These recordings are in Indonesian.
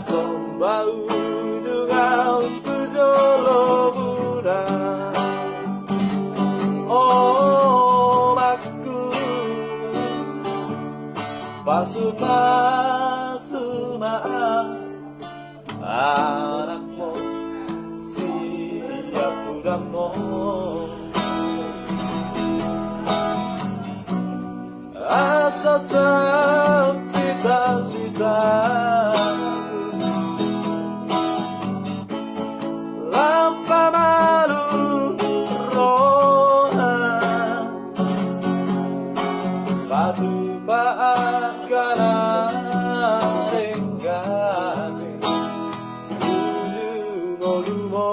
Sombau juga tujuh bulan. Oh aku pasu-pasu anakmu siap udahmu. Asa cita-cita lampa malu rohan batu paakaran enggan ujung olumo.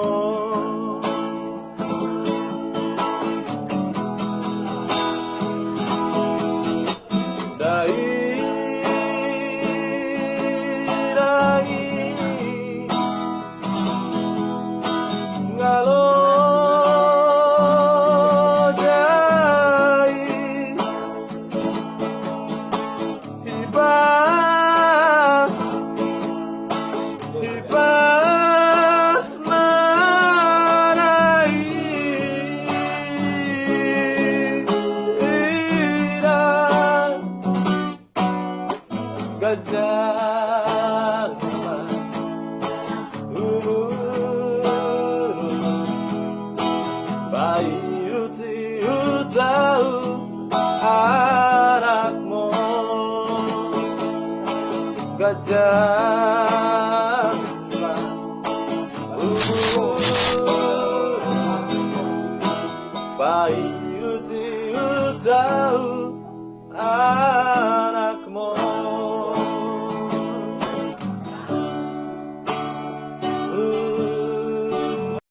Gajah umur bayi tahu anakmu. Gajah